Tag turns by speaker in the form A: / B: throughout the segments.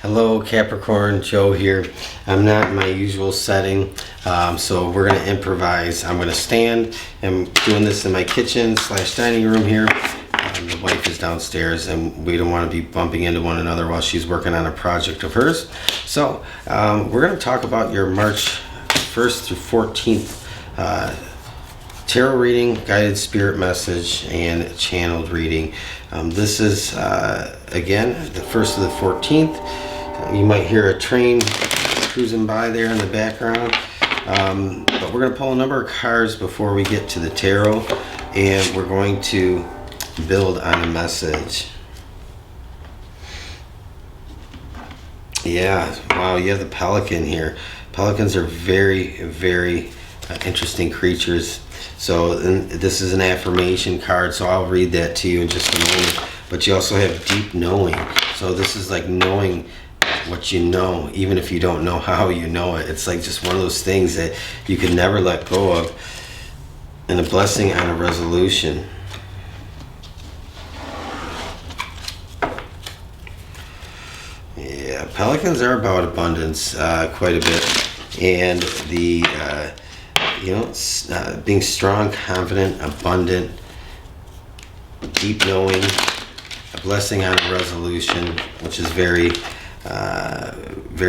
A: Hello Capricorn, Joe here. I'm not in my usual setting, so we're going to improvise. I'm going to stand. I'm doing this in my kitchen / dining room here. The wife is downstairs and we don't want to be bumping into one another while she's working on a project of hers. So we're going to talk about your March 1st through 14th tarot reading, guided spirit message, and channeled reading. This is, again, the 1st to the 14th. You might hear a train cruising by there in the background. But we're going to pull a number of cards before we get to the tarot, and we're going to build on a message. Yeah, wow, you have the pelican here. Pelicans are very, very interesting creatures. So this is an affirmation card, so I'll read that to you in just a moment. But you also have deep knowing. So this is like knowing what you know, even if you don't know how you know it. It's like just one of those things that you can never let go of. And a blessing on a resolution. Yeah, pelicans are about abundance quite a bit. And the being strong, confident, abundant, deep knowing, a blessing on a resolution, which is very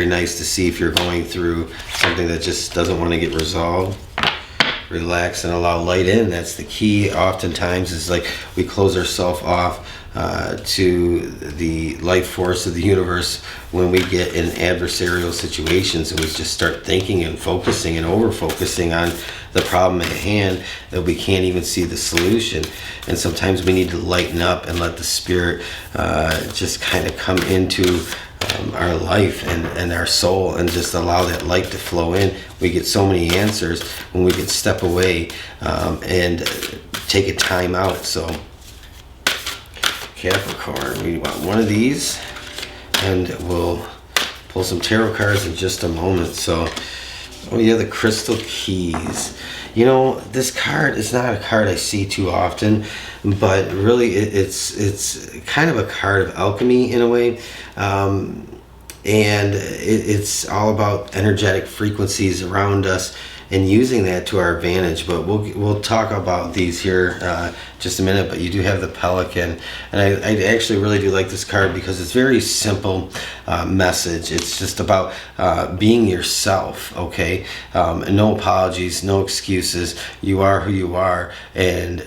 A: nice to see if you're going through something that just doesn't want to get resolved. Relax and allow light in. That's the key. Oftentimes is like we close ourselves off to the life force of the universe when we get in adversarial situations, and we just start thinking and focusing and over focusing on the problem at hand that we can't even see the solution. And sometimes we need to lighten up and let the spirit just kind of come into our life and our soul, and just allow that light to flow in. We get so many answers when we can step away and take a time out. So Capricorn, we want one of these, and we'll pull some tarot cards in just a moment. So, oh yeah, the crystal keys. You know, this card is not a card I see too often, but really it's kind of a card of alchemy in a way. And it's all about energetic frequencies around us and using that to our advantage. But we'll talk about these here just a minute. But you do have the pelican, and I actually really do like this card because it's very simple message. It's just about being yourself, okay? No apologies, no excuses. You are who you are, and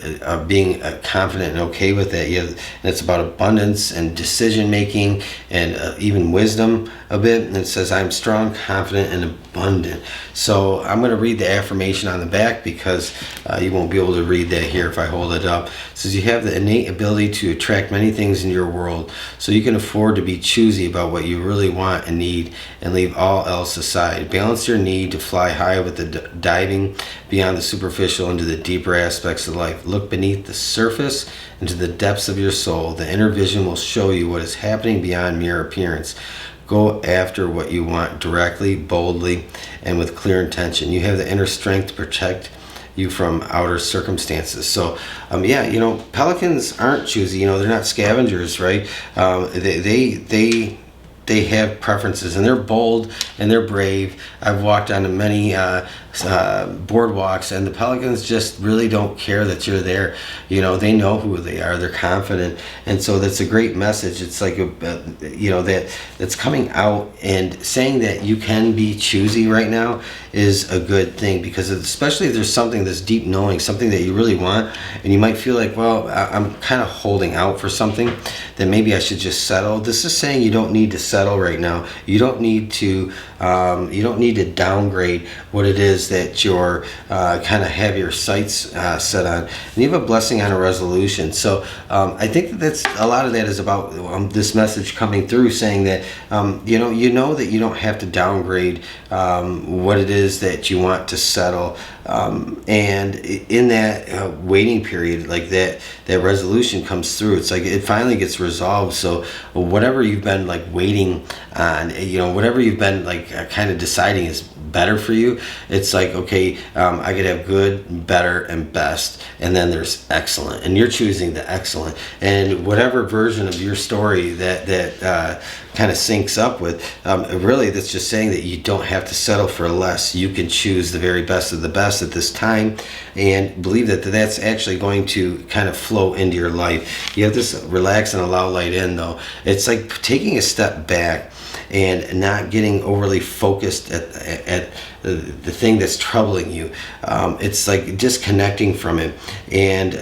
A: being confident and okay with that. And it's about abundance and decision making and even wisdom a bit. And it says, I'm strong, confident, and abundant. So I'm going to read the affirmation on the back because you won't be able to read that here if I hold it up. It says you have the innate ability to attract many things in your world, so you can afford to be choosy about what you really want and need and leave all else aside. Balance your need to fly high with the diving beyond the superficial into the deeper aspects of life. Look beneath the surface into the depths of your soul. The inner vision will show you what is happening beyond mere appearance. Go after what you want directly, boldly, and with clear intention. You have the inner strength to protect you from outer circumstances. So yeah, pelicans aren't choosy. They're not scavengers, right? They have preferences, and they're bold and they're brave. I've walked on many boardwalks, and the pelicans just really don't care that you're there. They know who they are. They're confident, and so that's a great message. It's like that's coming out and saying that you can be choosy right now is a good thing, because especially if there's something, this deep knowing, something that you really want, and you might feel like, well, I'm kind of holding out for something, then maybe I should just settle. This is saying you don't need to settle right now. You don't need to downgrade what it is that you're kind of have your sights set on. And you have a blessing on a resolution. So I think that's a lot of that is about this message coming through, saying that you know that you don't have to downgrade what it is that you want to settle. And in that waiting period, like that resolution comes through. It's like it finally gets resolved. So whatever you've been like waiting on, whatever you've been like kind of deciding is better for you, it's like, okay, I could have good, better, and best, and then there's excellent, and you're choosing the excellent. And whatever version of your story that kind of syncs up with. Really, that's just saying that you don't have to settle for less. You can choose the very best of the best at this time, and believe that that's actually going to kind of flow into your life. You have this relax and allow light in, though. It's like taking a step back and not getting overly focused at the thing that's troubling you. It's like disconnecting from it and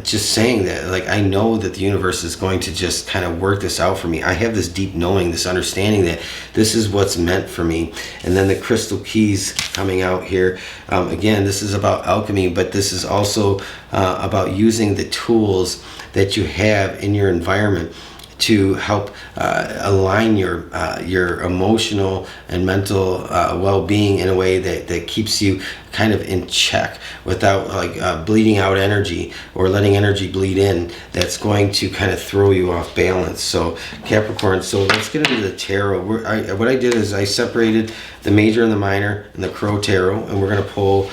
A: just saying that, like, I know that the universe is going to just kind of work this out for me. I have this deep knowing, this understanding that this is what's meant for me. And then the crystal keys coming out here. Again, this is about alchemy, but this is also about using the tools that you have in your environment to help align your emotional and mental well-being in a way that keeps you kind of in check without like bleeding out energy or letting energy bleed in that's going to kind of throw you off balance. So Capricorn, so let's get into the tarot. What I did is I separated the major and the minor and the crow tarot, and we're going to pull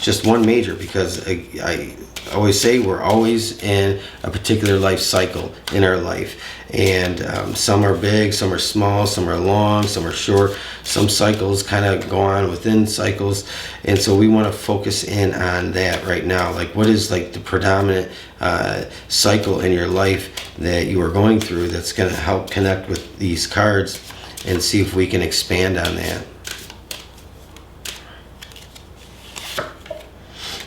A: just one major, because I always say we're always in a particular life cycle in our life, and some are big, some are small, some are long, some are short. Some cycles kind of go on within cycles, and so we want to focus in on that right now. Like, what is like the predominant cycle in your life that you are going through that's going to help connect with these cards, and see if we can expand on that.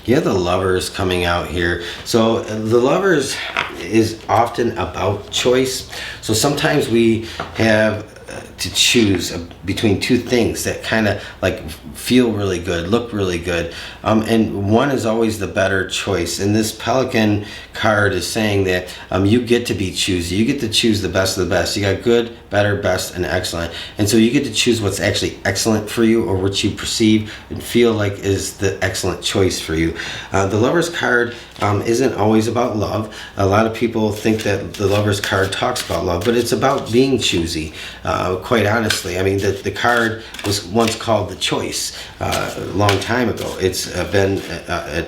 A: You have the Lovers coming out here. So the Lovers is often about choice. So sometimes we have to choose between two things that kind of like feel really good, look really good, and one is always the better choice. And this Pelican card is saying that you get to be choosy. You get to choose the best of the best. You got good, better, best, and excellent. And so you get to choose what's actually excellent for you, or what you perceive and feel like is the excellent choice for you. The Lovers card isn't always about love. A lot of people think that the Lovers card talks about love, but it's about being choosy. Quite honestly, I mean, the card was once called the Choice a long time ago. It's been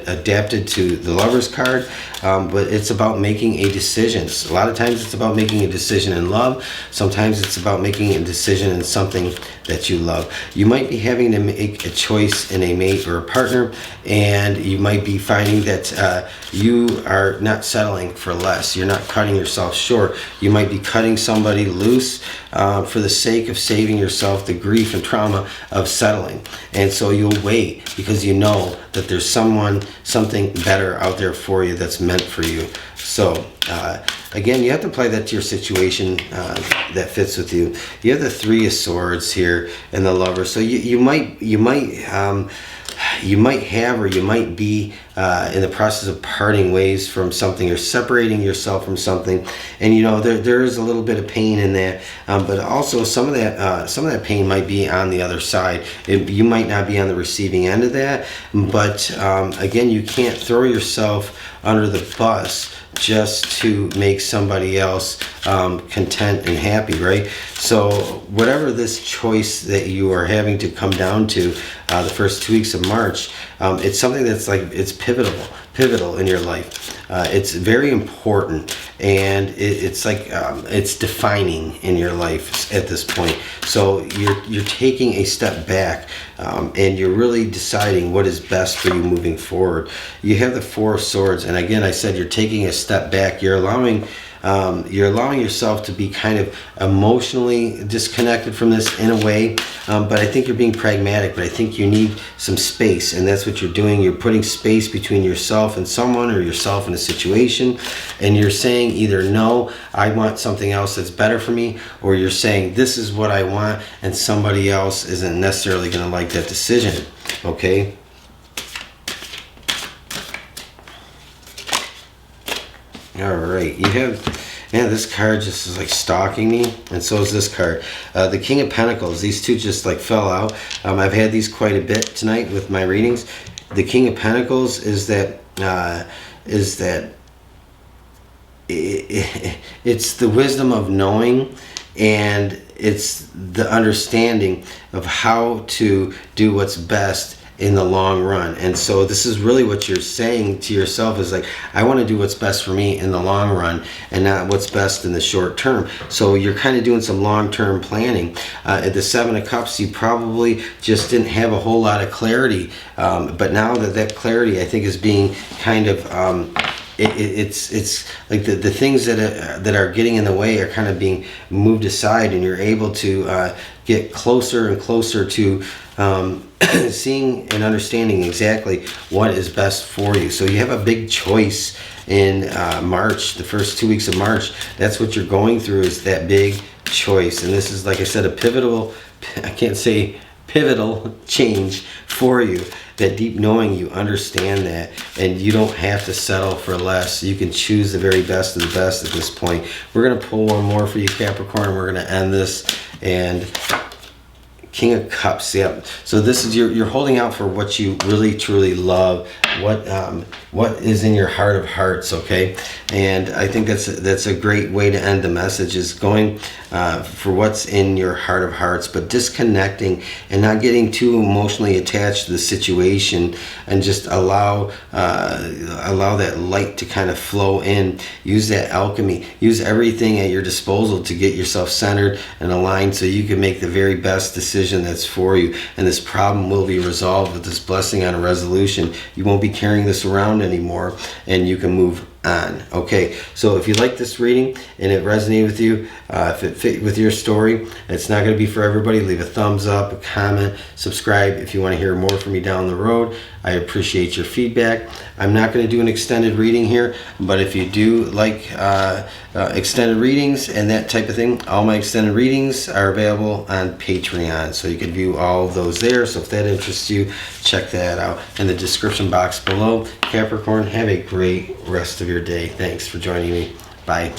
A: adapted to the Lovers card, but it's about making a decision. A lot of times it's about making a decision in love. Sometimes it's about making a decision in something that you love. You might be having to make a choice in a mate or a partner, and you might be finding that you are not settling for less. You're not cutting yourself short. You might be cutting somebody loose for the sake of saving yourself the grief and trauma of settling. And so you'll wait because you know that there's something better out there for you that's meant for you. So again, you have to apply that to your situation that fits with you. You have the Three of Swords here and the Lover. So you might have, or you might be in the process of parting ways from something, or separating yourself from something, and you know there is a little bit of pain in that, but also some of that pain might be on the other side. You might not be on the receiving end of that, but again, you can't throw yourself under the bus just to make somebody else content and happy, right? So whatever this choice that you are having to come down to the first 2 weeks of March, it's something that's like, it's pivotal in your life. It's very important, and it's like it's defining in your life at this point. So you're taking a step back, and you're really deciding what is best for you moving forward. You have the Four of Swords, and again, I said you're taking a step back. You're allowing yourself to be kind of emotionally disconnected from this in a way, but I think you're being pragmatic. But I think you need some space, and that's what you're doing. You're putting space between yourself and someone, or yourself and a situation, and you're saying either, no, I want something else that's better for me, or you're saying, this is what I want, and somebody else isn't necessarily going to like that decision. Okay? All right, you have, man, this card just is like stalking me, and so is this card. The King of Pentacles, these two just like fell out. I've had these quite a bit tonight with my readings. The King of Pentacles is that it's the wisdom of knowing, and it's the understanding of how to do what's best in the long run. And so this is really what you're saying to yourself is like, I want to do what's best for me in the long run and not what's best in the short term. So you're kind of doing some long-term planning. At the Seven of Cups, you probably just didn't have a whole lot of clarity. But now that clarity, I think, is being kind of... It's like the things that are getting in the way are kind of being moved aside, and you're able to get closer and closer to seeing and understanding exactly what is best for you. So you have a big choice in March, the first 2 weeks of March. That's what you're going through, is that big choice. And this is, like I said, a pivotal change for you. That deep knowing, you understand that, and you don't have to settle for less. You can choose the very best of the best at this point. We're going to pull one more for you, Capricorn. We're going to end this. And King of Cups, yep. So this is you're holding out for what you really truly love, what is in your heart of hearts, okay? And I think that's a great way to end the message, is going for what's in your heart of hearts, but disconnecting and not getting too emotionally attached to the situation, and just allow that light to kind of flow in. Use that alchemy. Use everything at your disposal to get yourself centered and aligned, so you can make the very best decision that's for you. And this problem will be resolved with this blessing on a resolution. You won't be carrying this around anymore, and you can move on. Okay, so if you like this reading and it resonated with you, if it fit with your story, it's not going to be for everybody. Leave a thumbs up, a comment, subscribe if you want to hear more from me down the road. I appreciate your feedback. I'm not going to do an extended reading here, but if you do like extended readings and that type of thing, all my extended readings are available on Patreon, so you can view all of those there. So if that interests you, check that out in the description box below. Capricorn, have a great rest of your day. Thanks for joining me. Bye.